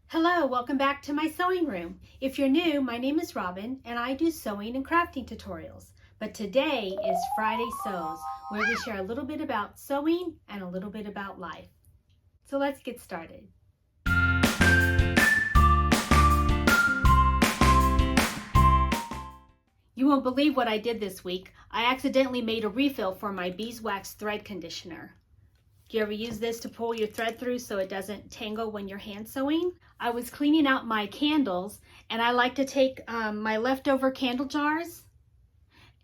Hello, welcome back to my sewing room. If you're new, my name is Robyn and I do sewing and crafting tutorials. But today is Friday Sews, where we share a little bit about sewing and a little bit about life. So let's get started. You won't believe what I did this week. I accidentally made a refill for my beeswax thread conditioner. Do you ever use this to pull your thread through so it doesn't tangle when you're hand sewing? I was cleaning out my candles and I like to take my leftover candle jars,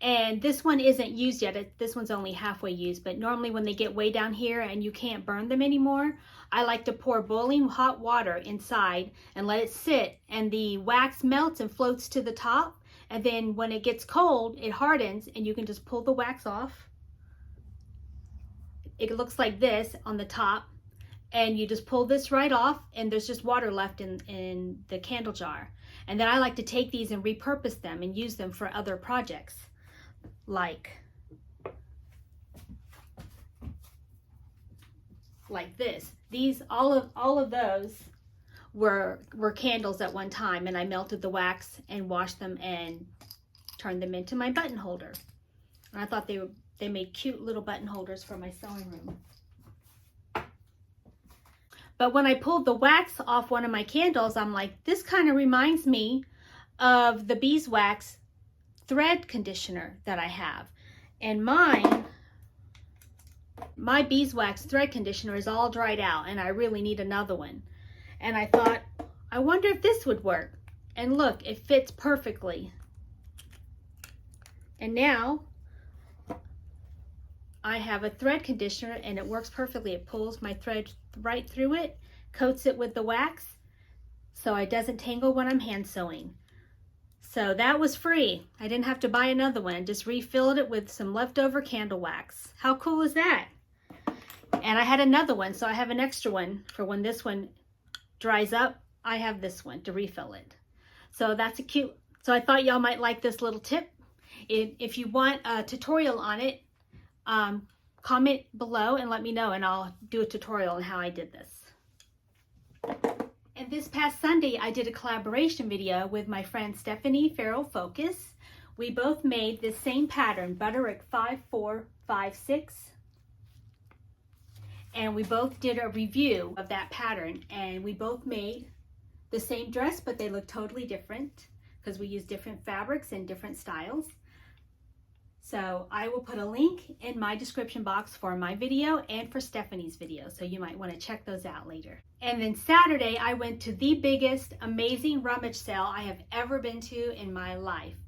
and this one isn't used yet. This one's only halfway used, but normally when they get way down here and you can't burn them anymore, I like to pour boiling hot water inside and let it sit, and the wax melts and floats to the top, and then when it gets cold it hardens and you can just pull the wax off. It looks like this on the top, and you just pull this right off and there's just water left in the candle jar. And then I like to take these and repurpose them and use them for other projects, like this. These all of those were candles at one time, and I melted the wax and washed them and turned them into my button holder. And I thought they made cute little button holders for my sewing room. But when I pulled the wax off one of my candles, I'm like, this kind of reminds me of the beeswax thread conditioner that I have. And my beeswax thread conditioner is all dried out and I really need another one. And I thought, I wonder if this would work. And look, it fits perfectly. And now I have a thread conditioner and it works perfectly. It pulls my thread right through it, coats it with the wax so it doesn't tangle when I'm hand sewing. So that was free. I didn't have to buy another one. Just refilled it with some leftover candle wax. How cool is that? And I had another one, so I have an extra one for when this one dries up. I have this one to refill it. So that's a cute, so I thought y'all might like this little tip. If you want a tutorial on it, comment below and let me know, and I'll do a tutorial on how I did this. And this past Sunday, I did a collaboration video with my friend Stephanie Farrell Focus. We both made this same pattern, Butterick 5456. And we both did a review of that pattern, and we both made the same dress, but they look totally different because we use different fabrics and different styles. So I will put a link in my description box for my video and for Stephanie's video, so you might want to check those out later. And then Saturday, I went to the biggest amazing rummage sale I have ever been to in my life.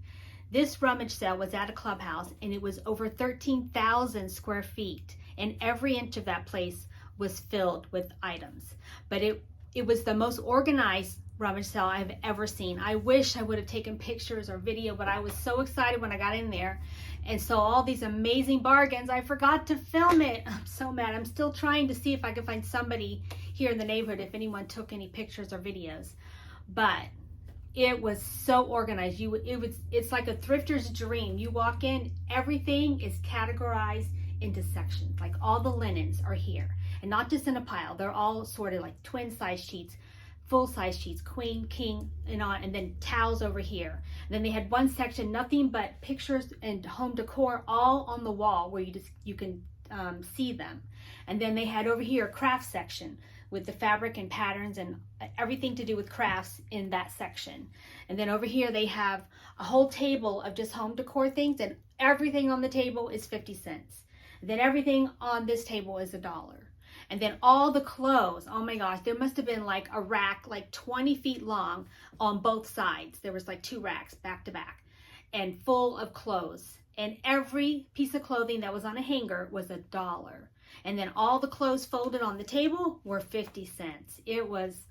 This rummage sale was at a clubhouse, and it was over 13,000 square feet, and every inch of that place was filled with items. But it was the most organized rummage sale I've ever seen. I wish I would have taken pictures or video, but I was so excited when I got in there and saw all these amazing bargains. I forgot to film it. I'm so mad. I'm still trying to see if I can find somebody here in the neighborhood, if anyone took any pictures or videos. But it was so organized. It's like a thrifter's dream. You walk in, everything is categorized into sections. Like all the linens are here, and not just in a pile. They're all sorted like twin size sheets, full size sheets, queen, king, and then towels over here. And then they had one section, nothing but pictures and home decor all on the wall where you can see them. And then they had over here a craft section with the fabric and patterns and everything to do with crafts in that section. And then over here they have a whole table of just home decor things, and everything on the table is 50 cents. And then everything on this table is $1. And then all the clothes, oh my gosh, there must have been like a rack like 20 feet long on both sides. There was like 2 racks back to back and full of clothes. And every piece of clothing that was on a hanger was $1. And then all the clothes folded on the table were 50 cents. It was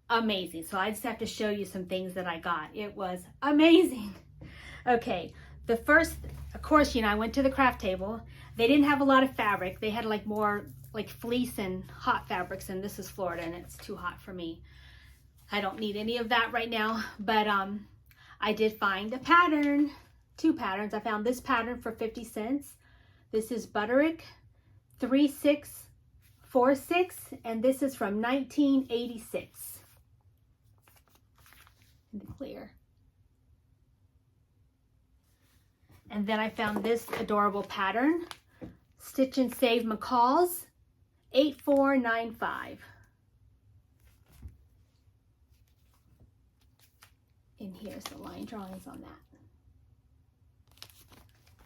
amazing. So I just have to show you some things that I got. It was amazing. Okay, the first, of course, I went to the craft table. They didn't have a lot of fabric. They had like more like fleece and hot fabrics, and this is Florida and it's too hot for me. I don't need any of that right now, but I did find a pattern, 2 patterns. I found this pattern for 50 cents. This is Butterick 3646, and this is from 1986. And then I found this adorable pattern, Stitch and Save McCall's 8495. And here's the line drawings on that.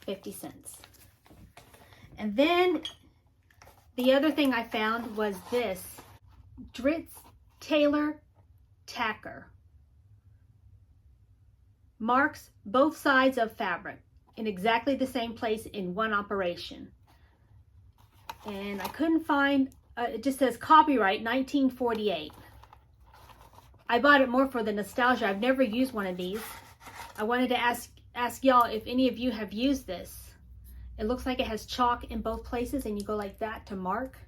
50 cents. And then the other thing I found was this Dritz Taylor Tacker. Marks both sides of fabric in exactly the same place in one operation. And I couldn't find, it just says copyright 1948. I bought it more for the nostalgia. I've never used one of these. I wanted to ask y'all if any of you have used this. It looks like it has chalk in both places, and you go like that to mark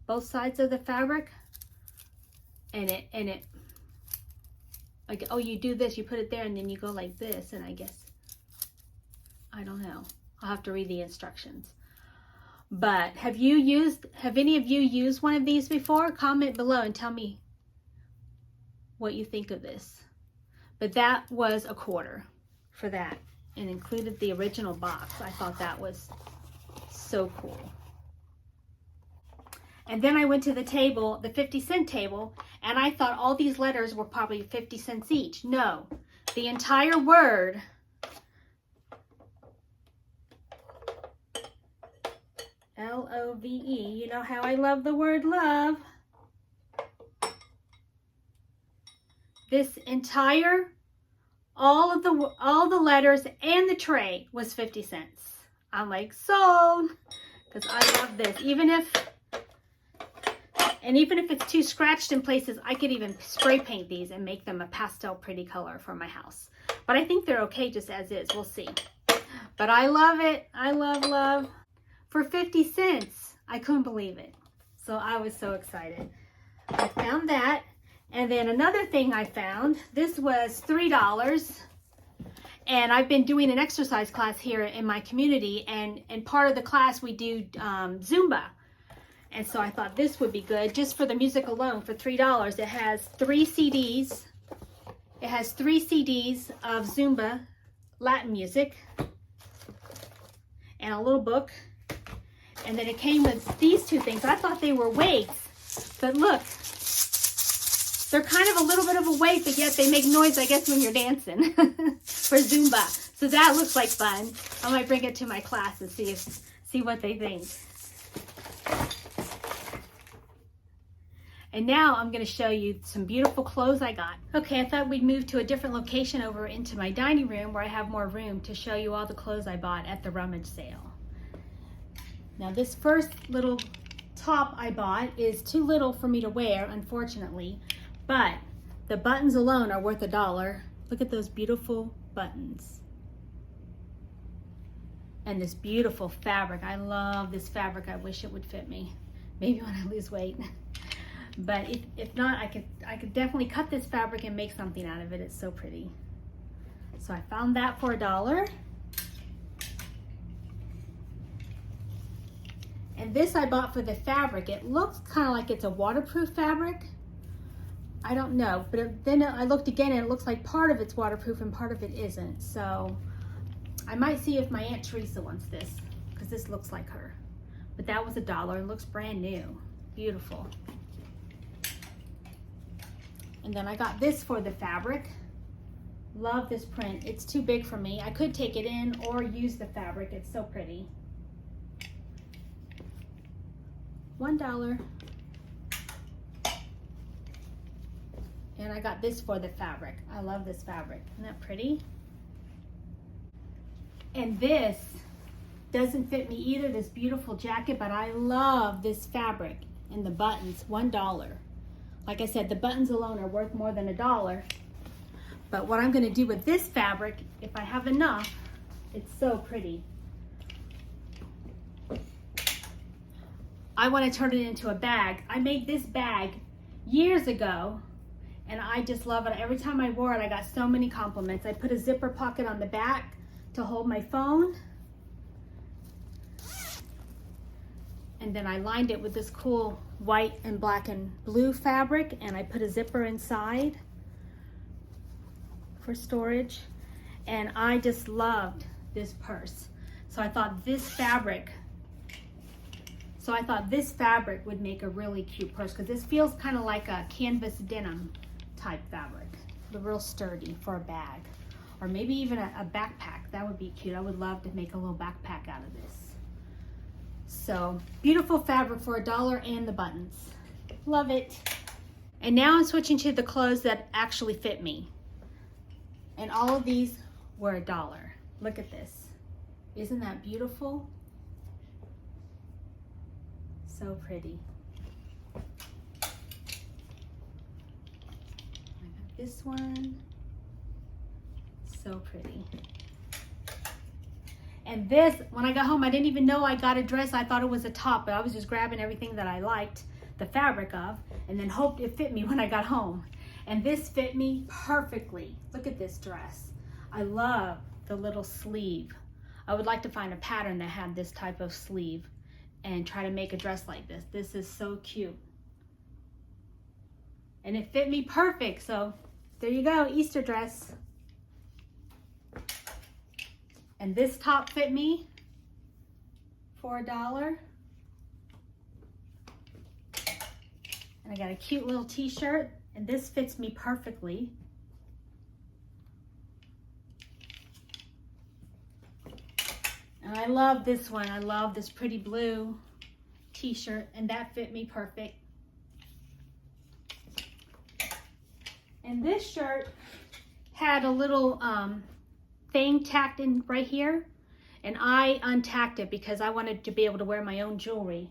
both sides of the fabric. And it like, oh, you do this, you put it there, and then you go like this, and I guess, I don't know. I'll have to read the instructions. But have any of you used one of these before? Comment below and tell me what you think of this. But that was $1 for that, and included the original box. I thought that was so cool. And then I went to the table, the 50-cent table, and I thought all these letters were probably 50 cents each. No, the entire word L-O-V-E. You know how I love the word love. This entire, all the letters and the tray was 50 cents. I'm like, sold, because I love this. Even if it's too scratched in places, I could even spray paint these and make them a pastel pretty color for my house. But I think they're okay just as is. We'll see. But I love it. I love. For 50 cents. I couldn't believe it. So I was so excited. I found that. And then another thing I found, this was $3. And I've been doing an exercise class here in my community. And part of the class we do Zumba. And so I thought this would be good just for the music alone for $3. It has 3 CDs. It has 3 CDs of Zumba Latin music and a little book. And then it came with these 2 things. I thought they were weights, but look, they're kind of a little bit of a weight, but yet they make noise, I guess, when you're dancing for Zumba. So that looks like fun. I might bring it to my class and see what they think. And now I'm going to show you some beautiful clothes I got. Okay, I thought we'd move to a different location over into my dining room where I have more room to show you all the clothes I bought at the rummage sale. Now this first little top I bought is too little for me to wear, unfortunately, but the buttons alone are worth $1. Look at those beautiful buttons. And this beautiful fabric. I love this fabric. I wish it would fit me. Maybe when I lose weight. But if not, I could definitely cut this fabric and make something out of it. It's so pretty. So I found that for $1. And this I bought for the fabric. It looks kind of like it's a waterproof fabric. I don't know, but then I looked again and it looks like part of it's waterproof and part of it isn't. So I might see if my Aunt Teresa wants this, because this looks like her. But that was $1. It looks brand new. Beautiful. And then I got this for the fabric. Love this print. It's too big for me. I could take it in or use the fabric. It's so pretty. $1. And I got this for the fabric. I love this fabric. Isn't that pretty? And this doesn't fit me either, this beautiful jacket, but I love this fabric and the buttons. $1. Like I said, the buttons alone are worth more than $1. But what I'm going to do with this fabric, if I have enough, it's so pretty. I want to turn it into a bag. I made this bag years ago, and I just love it. Every time I wore it, I got so many compliments. I put a zipper pocket on the back to hold my phone. And then I lined it with this cool white and black and blue fabric, and I put a zipper inside for storage. And I just loved this purse. So I thought this fabric would make a really cute purse, because this feels kind of like a canvas denim type fabric. They're real sturdy for a bag, or maybe even a backpack. That would be cute. I would love to make a little backpack out of this. So beautiful fabric for $1 and the buttons. Love it. And now I'm switching to the clothes that actually fit me. And all of these were $1. Look at this. Isn't that beautiful? So pretty. I got this one. So pretty. And this, when I got home, I didn't even know I got a dress. I thought it was a top, but I was just grabbing everything that I liked the fabric of, and then hoped it fit me when I got home. And this fit me perfectly. Look at this dress. I love the little sleeve. I would like to find a pattern that had this type of sleeve and try to make a dress like this. This is so cute. And it fit me perfect. So there you go, Easter dress. And this top fit me for $1. And I got a cute little t-shirt, and this fits me perfectly. And I love this one. I love this pretty blue t-shirt, and that fit me perfect. And this shirt had a little thing tacked in right here, and I untacked it because I wanted to be able to wear my own jewelry.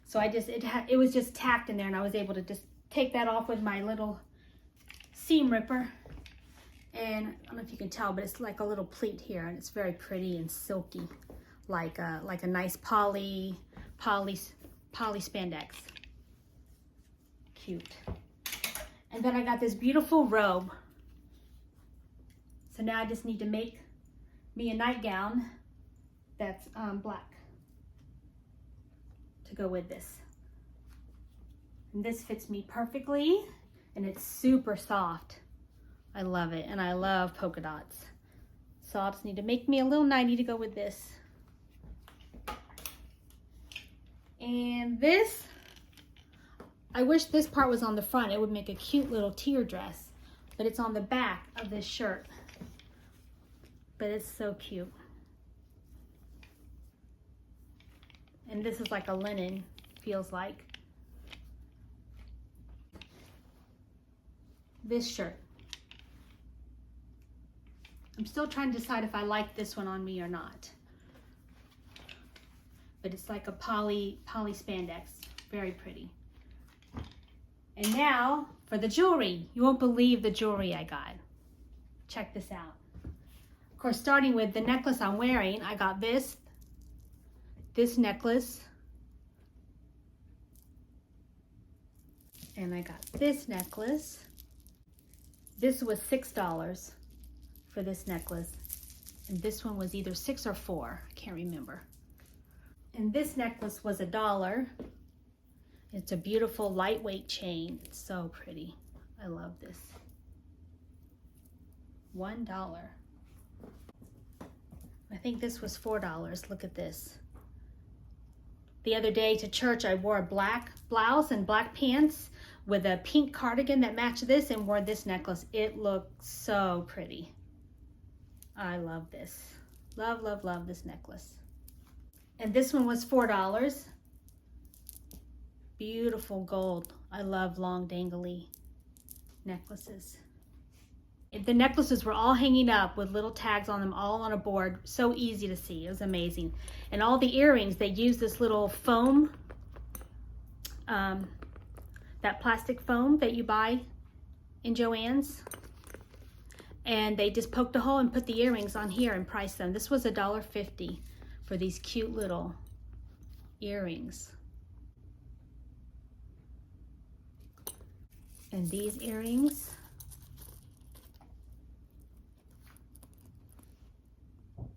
So it was just tacked in there, and I was able to just take that off with my little seam ripper. And I don't know if you can tell, but it's like a little pleat here, and it's very pretty and silky, like a nice poly spandex. Cute. And then I got this beautiful robe. So now I just need to make me a nightgown that's black to go with this. And this fits me perfectly, and it's super soft. I love it, and I love polka dots. So I'll just need to make me a little nightie to go with this. And this, I wish this part was on the front. It would make a cute little tier dress, but it's on the back of this shirt. But it's so cute. And this is like a linen, feels like. This shirt. I'm still trying to decide if I like this one on me or not. But it's like a poly spandex. Very pretty. And now for the jewelry. You won't believe the jewelry I got. Check this out. Of course, starting with the necklace I'm wearing, I got this necklace. And I got this necklace. This was $6 for this necklace. And this one was either $6 or $4. I can't remember. And this necklace was $1. It's a beautiful lightweight chain. It's so pretty. I love this. $1. I think this was $4. Look at this. The other day to church, I wore a black blouse and black pants with a pink cardigan that matched this, and wore this necklace. It looked so pretty. I love this. Love, love, love this necklace. And this one was $4. Beautiful gold. I love long dangly necklaces. The necklaces were all hanging up with little tags on them, all on a board. So easy to see. It was amazing. And all the earrings, they used this little foam, that plastic foam that you buy in Joann's. And they just poked a hole and put the earrings on here and priced them. This was $1.50 for these cute little earrings. And these earrings,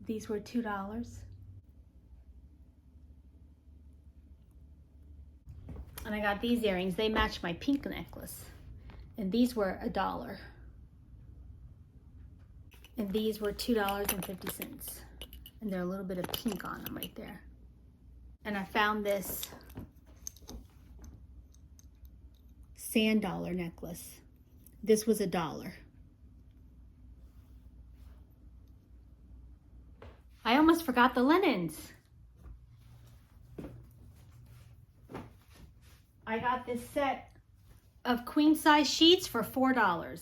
these were $2. And I got these earrings. They match my pink necklace. And these were $1. And these were $2.50. And they're a little bit of pink on them right there. And I found this sand dollar necklace. This was $1. I almost forgot the linens. I got this set of queen size sheets for $4.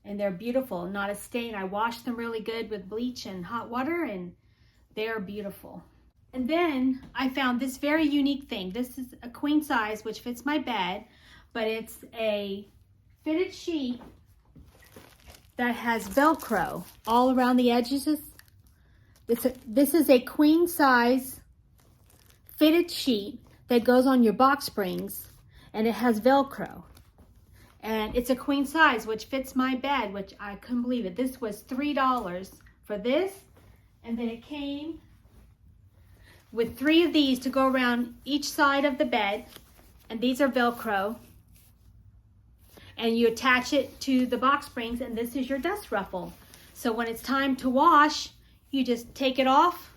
And they're beautiful, not a stain. I washed them really good with bleach and hot water, and they're beautiful. And then I found this very unique thing. This is a queen size, which fits my bed, but it's a fitted sheet that has Velcro all around the edges. This is a queen size fitted sheet that goes on your box springs, and it has Velcro. And it's a queen size, which fits my bed, which I couldn't believe it. This was $3 for this. And then it came with 3 of these to go around each side of the bed. And these are Velcro. And you attach it to the box springs, and this is your dust ruffle. So when it's time to wash, you just take it off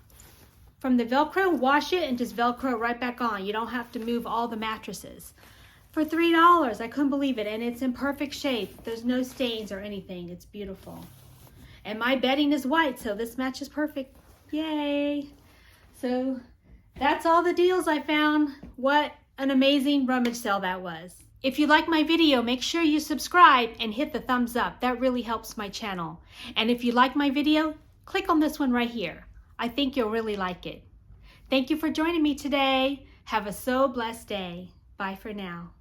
from the Velcro, wash it, and just Velcro right back on. You don't have to move all the mattresses. For $3, I couldn't believe it, and it's in perfect shape. There's no stains or anything. It's beautiful. And my bedding is white, so this matches perfect. Yay! So that's all the deals I found. What an amazing rummage sale that was. If you like my video, make sure you subscribe and hit the thumbs up. That really helps my channel. And if you like my video, click on this one right here. I think you'll really like it. Thank you for joining me today. Have a so blessed day. Bye for now.